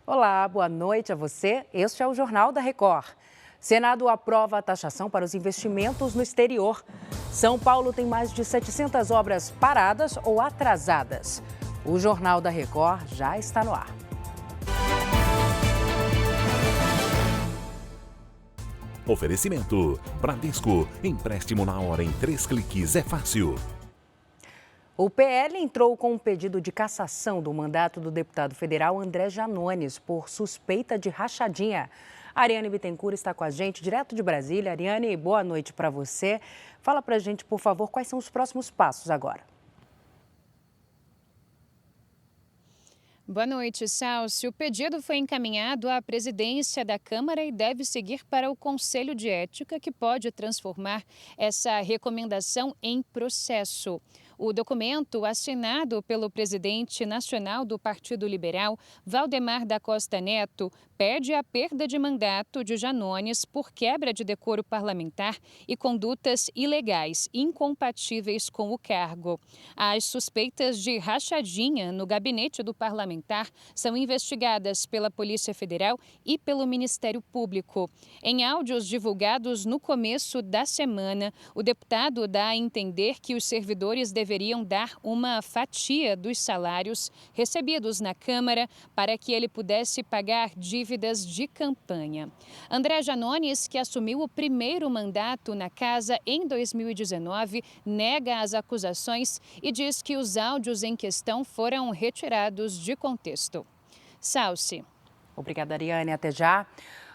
Olá, boa noite a você. Este é o Jornal da Record. Senado aprova a taxação para os investimentos no exterior. São Paulo tem mais de 700 obras paradas ou atrasadas. O Jornal da Record já está no ar. Oferecimento: Bradesco. Empréstimo na hora em 3 cliques é fácil. O PL entrou com um pedido de cassação do mandato do deputado federal André Janones por suspeita de rachadinha. A Ariane Bittencourt está com a gente direto de Brasília. Ariane, boa noite para você. Fala para a gente, por favor, quais são os próximos passos agora. Boa noite, Salsi. O pedido foi encaminhado à presidência da Câmara e deve seguir para o Conselho de Ética, que pode transformar essa recomendação em processo. O documento, assinado pelo presidente nacional do Partido Liberal, Valdemar da Costa Neto, pede a perda de mandato de Janones por quebra de decoro parlamentar e condutas ilegais, incompatíveis com o cargo. As suspeitas de rachadinha no gabinete do parlamentar são investigadas pela Polícia Federal e pelo Ministério Público. Em áudios divulgados no começo da semana, o deputado dá a entender que os servidores deveriam dar uma fatia dos salários recebidos na Câmara para que ele pudesse pagar dívidas de campanha. André Janones, que assumiu o primeiro mandato na casa em 2019, nega as acusações e diz que os áudios em questão foram retirados de contexto. Salsi. Obrigada, Ariane. Até já.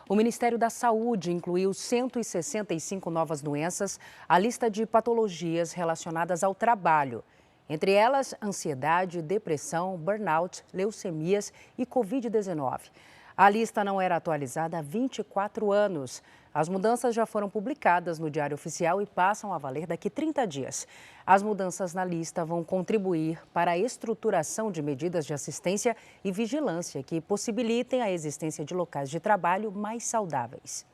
O Ministério da Saúde incluiu 165 novas doenças à lista de patologias relacionadas ao trabalho. Entre elas, ansiedade, depressão, burnout, leucemias e Covid-19. A lista não era atualizada há 24 anos. As mudanças já foram publicadas no Diário Oficial e passam a valer daqui 30 dias. As mudanças na lista vão contribuir para a estruturação de medidas de assistência e vigilância que possibilitem a existência de locais de trabalho mais saudáveis.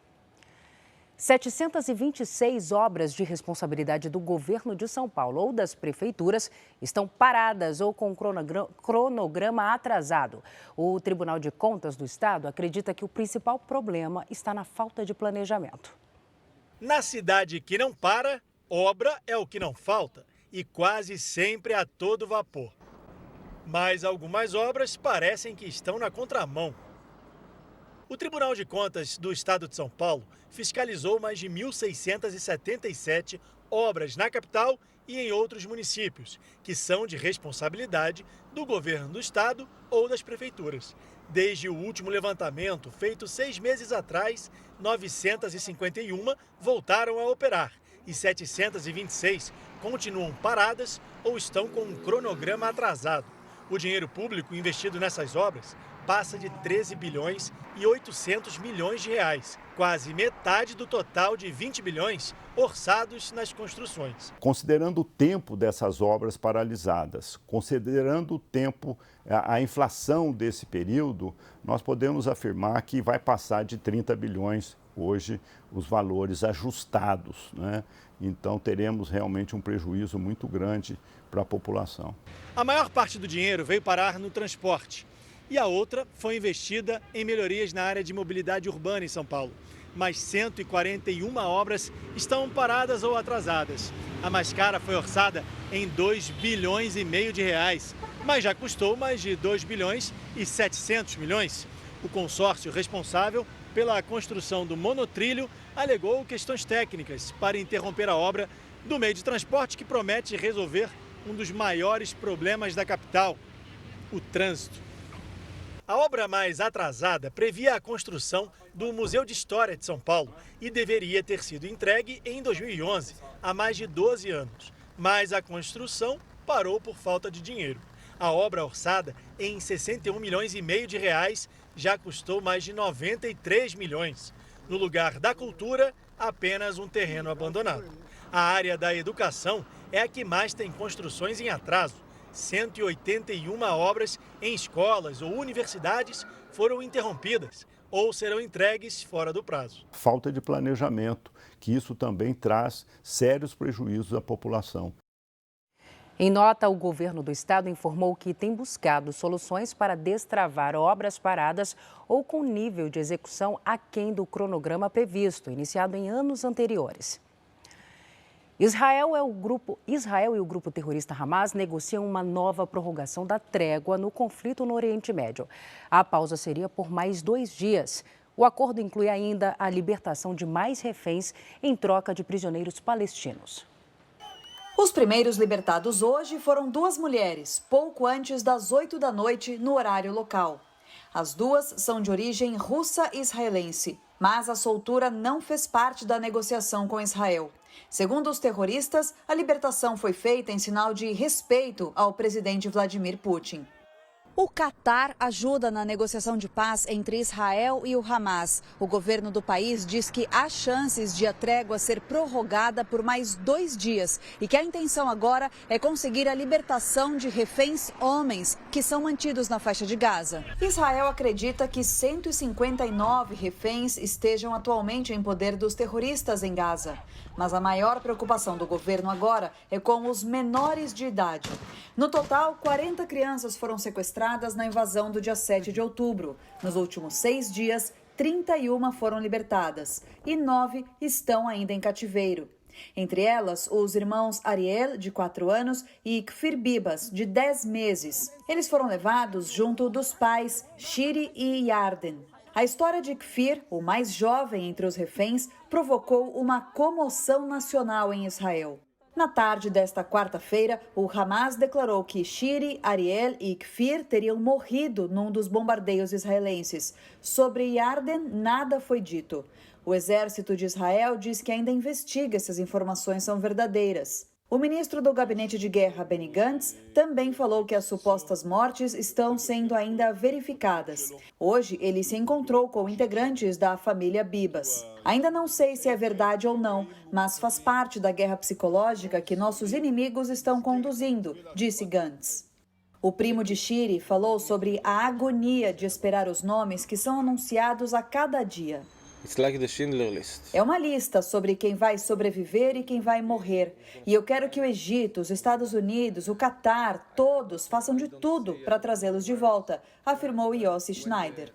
726 obras de responsabilidade do governo de São Paulo ou das prefeituras estão paradas ou com cronograma atrasado. O Tribunal de Contas do Estado acredita que o principal problema está na falta de planejamento. Na cidade que não para, obra é o que não falta e quase sempre a todo vapor. Mas algumas obras parecem que estão na contramão. O Tribunal de Contas do Estado de São Paulo fiscalizou mais de 1.677 obras na capital e em outros municípios, que são de responsabilidade do governo do estado ou das prefeituras. Desde o último levantamento, feito 6 meses atrás, 951 voltaram a operar e 726 continuam paradas ou estão com um cronograma atrasado. O dinheiro público investido nessas obras passa de 13 bilhões e 800 milhões de reais, quase metade do total de 20 bilhões orçados nas construções. Considerando o tempo dessas obras paralisadas, considerando o tempo, a inflação desse período, nós podemos afirmar que vai passar de 30 bilhões hoje os valores ajustados, né? Então teremos realmente um prejuízo muito grande para a população. A maior parte do dinheiro veio parar no transporte. E a outra foi investida em melhorias na área de mobilidade urbana em São Paulo. Mas 141 obras estão paradas ou atrasadas. A mais cara foi orçada em 2 bilhões e meio de reais, mas já custou mais de 2 bilhões e 700 milhões. O consórcio responsável pela construção do monotrilho alegou questões técnicas para interromper a obra do meio de transporte que promete resolver um dos maiores problemas da capital, o trânsito. A obra mais atrasada previa a construção do Museu de História de São Paulo e deveria ter sido entregue em 2011, há mais de 12 anos. Mas a construção parou por falta de dinheiro. A obra orçada em 61 milhões e meio de reais já custou mais de 93 milhões. No lugar da cultura, apenas um terreno abandonado. A área da educação é a que mais tem construções em atraso. 181 obras em escolas ou universidades foram interrompidas ou serão entregues fora do prazo. Falta de planejamento, que isso também traz sérios prejuízos à população. Em nota, o governo do estado informou que tem buscado soluções para destravar obras paradas ou com nível de execução aquém do cronograma previsto, iniciado em anos anteriores. Israel e o grupo terrorista Hamas negociam uma nova prorrogação da trégua no conflito no Oriente Médio. A pausa seria por mais 2 dias. O acordo inclui ainda a libertação de mais reféns em troca de prisioneiros palestinos. Os primeiros libertados hoje foram 2 mulheres, pouco antes das 8 da noite, no horário local. As 2 são de origem russa-israelense, mas a soltura não fez parte da negociação com Israel. Segundo os terroristas, a libertação foi feita em sinal de respeito ao presidente Vladimir Putin. O Catar ajuda na negociação de paz entre Israel e o Hamas. O governo do país diz que há chances de a trégua ser prorrogada por mais 2 dias e que a intenção agora é conseguir a libertação de reféns homens que são mantidos na faixa de Gaza. Israel acredita que 159 reféns estejam atualmente em poder dos terroristas em Gaza. Mas a maior preocupação do governo agora é com os menores de idade. No total, 40 crianças foram sequestradas na invasão do dia 7 de outubro. Nos últimos 6 dias, 31 foram libertadas e 9 estão ainda em cativeiro. Entre elas, os irmãos Ariel, de 4 anos, e Kfir Bibas, de 10 meses. Eles foram levados junto dos pais Shiri e Yarden. A história de Kfir, o mais jovem entre os reféns, provocou uma comoção nacional em Israel. Na tarde desta quarta-feira, o Hamas declarou que Shiri, Ariel e Kfir teriam morrido num dos bombardeios israelenses. Sobre Yarden, nada foi dito. O exército de Israel diz que ainda investiga se as informações são verdadeiras. O ministro do Gabinete de Guerra, Benny Gantz, também falou que as supostas mortes estão sendo ainda verificadas. Hoje, ele se encontrou com integrantes da família Bibas. Ainda não sei se é verdade ou não, mas faz parte da guerra psicológica que nossos inimigos estão conduzindo, disse Gantz. O primo de Shiri falou sobre a agonia de esperar os nomes que são anunciados a cada dia. É uma lista sobre quem vai sobreviver e quem vai morrer. E eu quero que o Egito, os Estados Unidos, o Catar, todos façam de tudo para trazê-los de volta, afirmou Yossi Schneider.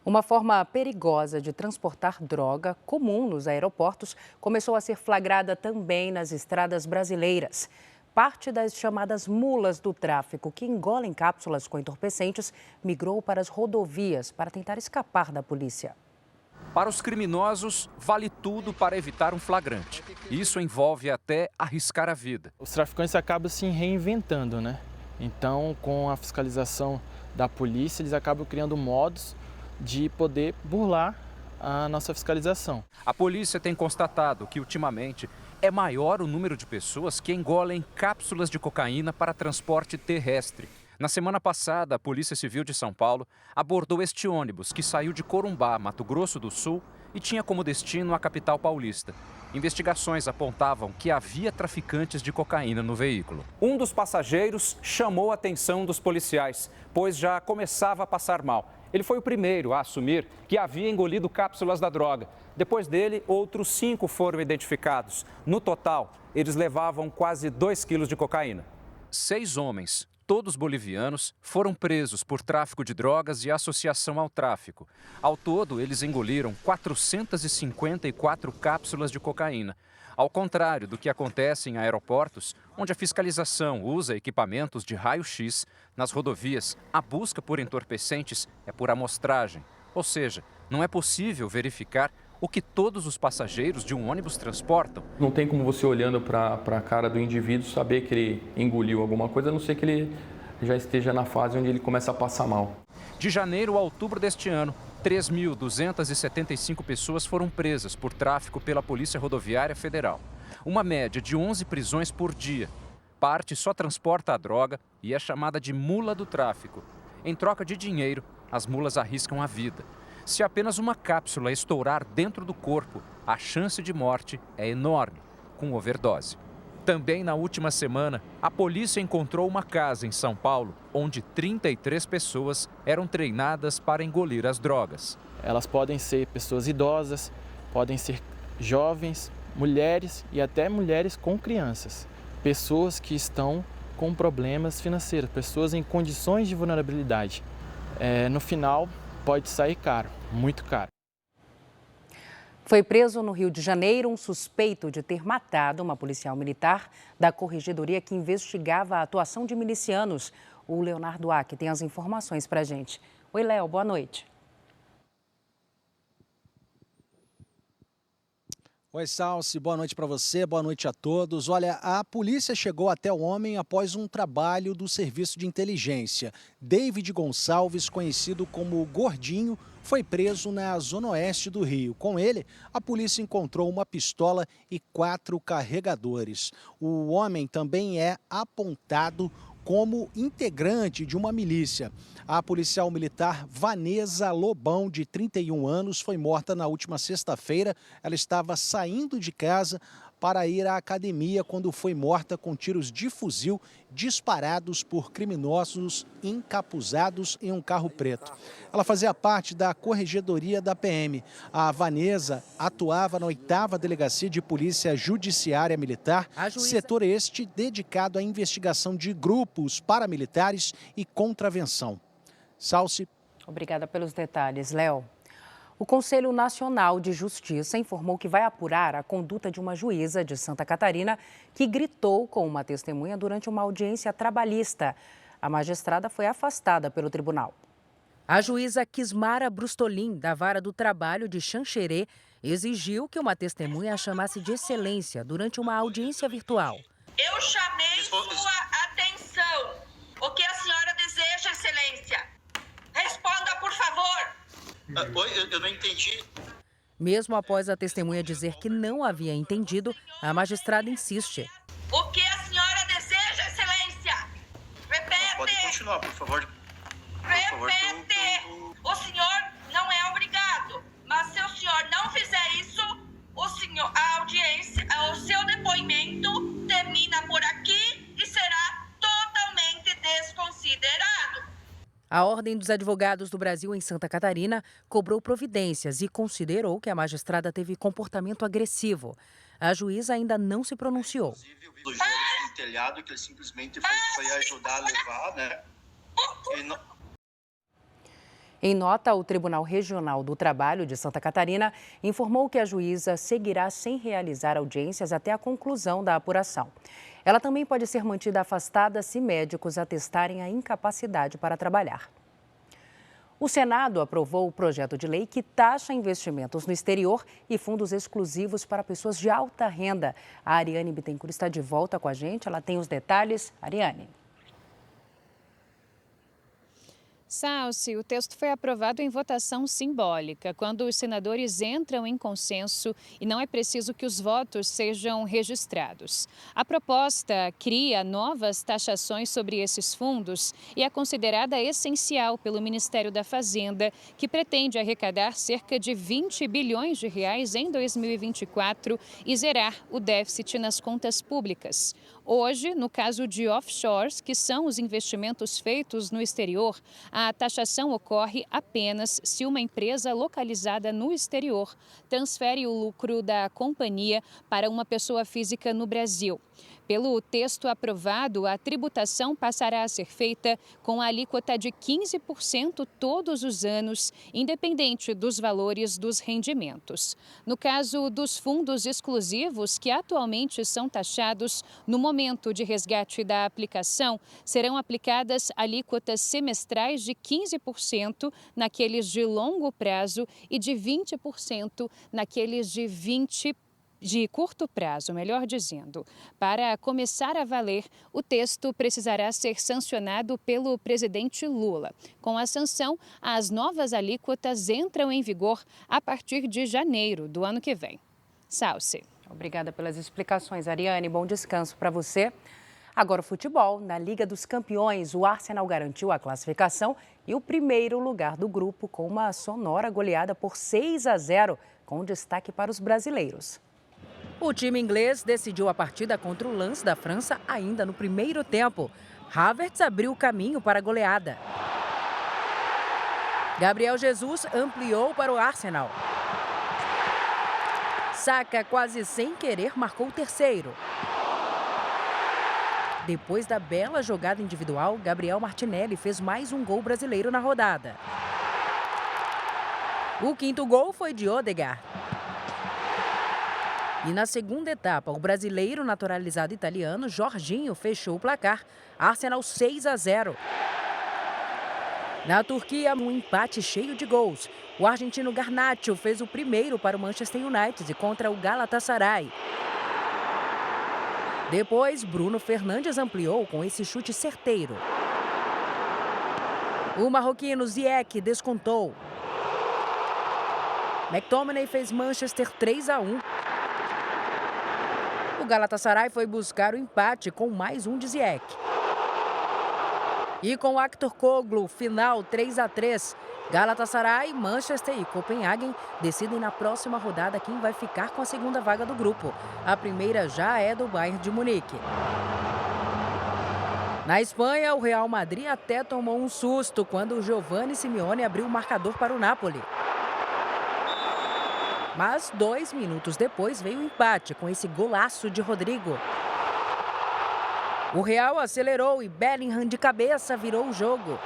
Uma forma perigosa de transportar droga, comum nos aeroportos, começou a ser flagrada também nas estradas brasileiras. Parte das chamadas mulas do tráfico, que engolem cápsulas com entorpecentes, migrou para as rodovias para tentar escapar da polícia. Para os criminosos, vale tudo para evitar um flagrante. Isso envolve até arriscar a vida. Os traficantes acabam se reinventando, né? Então, com a fiscalização da polícia, eles acabam criando modos de poder burlar a nossa fiscalização. A polícia tem constatado que, ultimamente, é maior o número de pessoas que engolem cápsulas de cocaína para transporte terrestre. Na semana passada, a Polícia Civil de São Paulo abordou este ônibus que saiu de Corumbá, Mato Grosso do Sul, e tinha como destino a capital paulista. Investigações apontavam que havia traficantes de cocaína no veículo. Um dos passageiros chamou a atenção dos policiais, pois já começava a passar mal. Ele foi o primeiro a assumir que havia engolido cápsulas da droga. Depois dele, outros 5 foram identificados. No total, eles levavam quase 2 quilos de cocaína. 6 homens, todos bolivianos, foram presos por tráfico de drogas e associação ao tráfico. Ao todo, eles engoliram 454 cápsulas de cocaína. Ao contrário do que acontece em aeroportos, onde a fiscalização usa equipamentos de raio-x, nas rodovias, a busca por entorpecentes é por amostragem. Ou seja, não é possível verificar o que todos os passageiros de um ônibus transportam. Não tem como você, olhando para a cara do indivíduo, saber que ele engoliu alguma coisa, a não ser que ele já esteja na fase onde ele começa a passar mal. De janeiro a outubro deste ano, 3.275 pessoas foram presas por tráfico pela Polícia Rodoviária Federal. Uma média de 11 prisões por dia. Parte só transporta a droga e é chamada de mula do tráfico. Em troca de dinheiro, as mulas arriscam a vida. Se apenas uma cápsula estourar dentro do corpo, a chance de morte é enorme, com overdose. Também na última semana, a polícia encontrou uma casa em São Paulo, onde 33 pessoas eram treinadas para engolir as drogas. Elas podem ser pessoas idosas, podem ser jovens, mulheres e até mulheres com crianças. pessoas que estão com problemas financeiros, pessoas em condições de vulnerabilidade. No final, pode sair caro, muito caro. Foi preso no Rio de Janeiro um suspeito de ter matado uma policial militar da corregedoria que investigava a atuação de milicianos. O Leonardo Aque tem as informações para a gente. Oi, Léo, boa noite. Oi, Salsi, boa noite para você, boa noite a todos. Olha, a polícia chegou até o homem após um trabalho do Serviço de Inteligência. David Gonçalves, conhecido como Gordinho, foi preso na zona oeste do Rio. Com ele, a polícia encontrou uma pistola e 4 carregadores. O homem também é apontado como integrante de uma milícia. A policial militar Vanessa Lobão, de 31 anos, foi morta na última sexta-feira. Ela estava saindo de casa para ir à academia quando foi morta com tiros de fuzil disparados por criminosos encapuzados em um carro preto. Ela fazia parte da corregedoria da PM. A Vanessa atuava na 8ª Delegacia de Polícia Judiciária Militar, setor este dedicado à investigação de grupos paramilitares e contravenção. Salsi. Obrigada pelos detalhes, Léo. O Conselho Nacional de Justiça informou que vai apurar a conduta de uma juíza de Santa Catarina que gritou com uma testemunha durante uma audiência trabalhista. A magistrada foi afastada pelo tribunal. A juíza Kismara Brustolin, da Vara do Trabalho de Xanxerê, exigiu que uma testemunha a chamasse de excelência durante uma audiência virtual. Eu chamei sua atenção. O que a senhora deseja, excelência? Responda, por favor. Oi, eu não entendi. Mesmo após a testemunha dizer que não havia entendido, a magistrada insiste. O que a senhora deseja, excelência? Repete. Pode continuar, por favor. Repete. O senhor não é obrigado, mas se o senhor não fizer isso, a audiência, o seu depoimento termina por aqui e será totalmente desconsiderado. A Ordem dos Advogados do Brasil em Santa Catarina cobrou providências e considerou que a magistrada teve comportamento agressivo. A juíza ainda não se pronunciou. Do Jorge no telhado, que ele simplesmente foi ajudar a levar, né? Em nota, o Tribunal Regional do Trabalho de Santa Catarina informou que a juíza seguirá sem realizar audiências até a conclusão da apuração. Ela também pode ser mantida afastada se médicos atestarem a incapacidade para trabalhar. O Senado aprovou o projeto de lei que taxa investimentos no exterior e fundos exclusivos para pessoas de alta renda. A Ariane Bittencourt está de volta com a gente, ela tem os detalhes. Ariane. Salsi, o texto foi aprovado em votação simbólica, quando os senadores entram em consenso e não é preciso que os votos sejam registrados. A proposta cria novas taxações sobre esses fundos e é considerada essencial pelo Ministério da Fazenda, que pretende arrecadar cerca de 20 bilhões de reais em 2024 e zerar o déficit nas contas públicas. Hoje, no caso de offshores, que são os investimentos feitos no exterior, a taxação ocorre apenas se uma empresa localizada no exterior transfere o lucro da companhia para uma pessoa física no Brasil. Pelo texto aprovado, a tributação passará a ser feita com a alíquota de 15% todos os anos, independente dos valores dos rendimentos. No caso dos fundos exclusivos, que atualmente são taxados no momento de resgate da aplicação, serão aplicadas alíquotas semestrais de 15% naqueles de longo prazo e de 20% naqueles de curto prazo, melhor dizendo. Para começar a valer, o texto precisará ser sancionado pelo presidente Lula. Com a sanção, as novas alíquotas entram em vigor a partir de janeiro do ano que vem. Salsi. Obrigada pelas explicações, Ariane. Bom descanso para você. Agora o futebol. Na Liga dos Campeões, o Arsenal garantiu a classificação e o primeiro lugar do grupo com uma sonora goleada por 6-0, com destaque para os brasileiros. O time inglês decidiu a partida contra o Lens da França ainda no primeiro tempo. Havertz abriu o caminho para a goleada. Gabriel Jesus ampliou para o Arsenal. Saka, quase sem querer, marcou o terceiro. Depois da bela jogada individual, Gabriel Martinelli fez mais um gol brasileiro na rodada. O quinto gol foi de Odegaard. E na segunda etapa, o brasileiro naturalizado italiano Jorginho fechou o placar. Arsenal 6-0. Na Turquia, um empate cheio de gols. O argentino Garnacho fez o primeiro para o Manchester United contra o Galatasaray. Depois, Bruno Fernandes ampliou com esse chute certeiro. O marroquino Ziyech descontou. McTominay fez Manchester 3-1. O Galatasaray foi buscar o empate com mais um de Ziyech. E com Aktürkoğlu, final 3-3. Galatasaray, Manchester e Copenhagen decidem na próxima rodada quem vai ficar com a segunda vaga do grupo. A primeira já é do Bayern de Munique. Na Espanha, o Real Madrid até tomou um susto quando o Giovanni Simeone abriu o marcador para o Napoli. Mas 2 minutos depois veio o empate com esse golaço de Rodrigo. O Real acelerou e Bellingham de cabeça virou o jogo.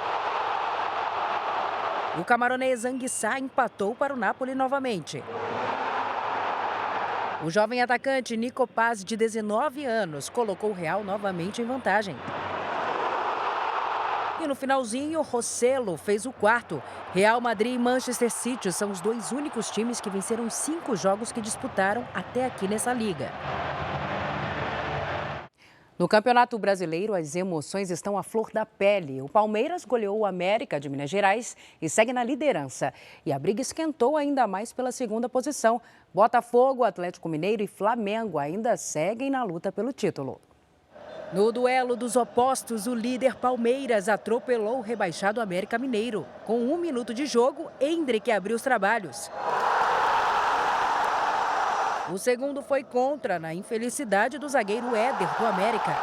O camaronês Anguissa empatou para o Napoli novamente. O jovem atacante Nico Paz, de 19 anos, colocou o Real novamente em vantagem. E no finalzinho, Rossello fez o quarto. Real Madrid e Manchester City são os 2 únicos times que venceram 5 jogos que disputaram até aqui nessa liga. No Campeonato Brasileiro, as emoções estão à flor da pele. O Palmeiras goleou o América de Minas Gerais e segue na liderança. E a briga esquentou ainda mais pela segunda posição. Botafogo, Atlético Mineiro e Flamengo ainda seguem na luta pelo título. No duelo dos opostos, o líder Palmeiras atropelou o rebaixado América Mineiro. Com 1 minuto de jogo, Endrick abriu os trabalhos. O segundo foi contra, na infelicidade do zagueiro Éder, do América.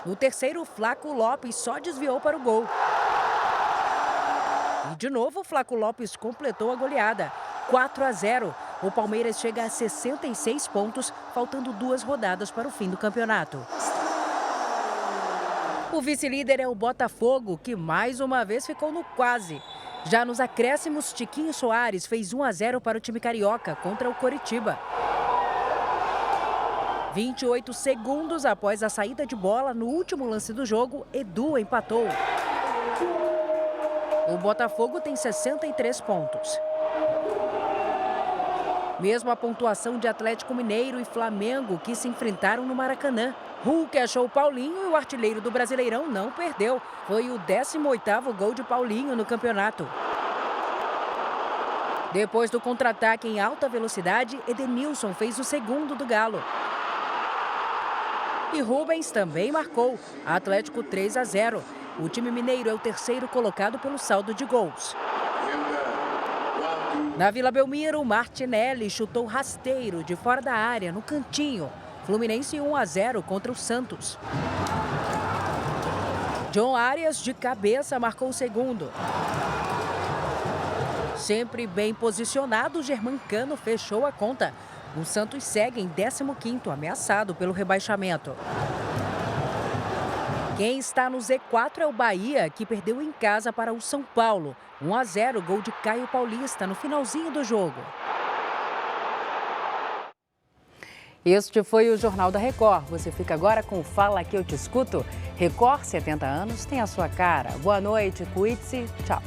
No terceiro, Flaco Lopes só desviou para o gol. E de novo, Flaco Lopes completou a goleada. 4-0. O Palmeiras chega a 66 pontos, faltando 2 rodadas para o fim do campeonato. O vice-líder é o Botafogo, que mais uma vez ficou no quase. Já nos acréscimos, Tiquinho Soares fez 1-0 para o time carioca contra o Coritiba. 28 segundos após a saída de bola, no último lance do jogo, Edu empatou. O Botafogo tem 63 pontos. Mesmo a pontuação de Atlético Mineiro e Flamengo, que se enfrentaram no Maracanã. Hulk achou Paulinho e o artilheiro do Brasileirão não perdeu. Foi o 18º gol de Paulinho no campeonato. Depois do contra-ataque em alta velocidade, Edenilson fez o segundo do Galo. E Rubens também marcou. Atlético 3-0. O time mineiro é o terceiro colocado pelo saldo de gols. Na Vila Belmiro, Martinelli chutou rasteiro de fora da área, no cantinho. Fluminense 1-0 contra o Santos. John Arias, de cabeça, marcou o segundo. Sempre bem posicionado, Germancano fechou a conta. O Santos segue em 15º, ameaçado pelo rebaixamento. Quem está no Z4 é o Bahia, que perdeu em casa para o São Paulo. 1-0, gol de Caio Paulista no finalzinho do jogo. Este foi o Jornal da Record. Você fica agora com o Fala Que Eu Te Escuto. Record, 70 anos, tem a sua cara. Boa noite, cuide-se, tchau.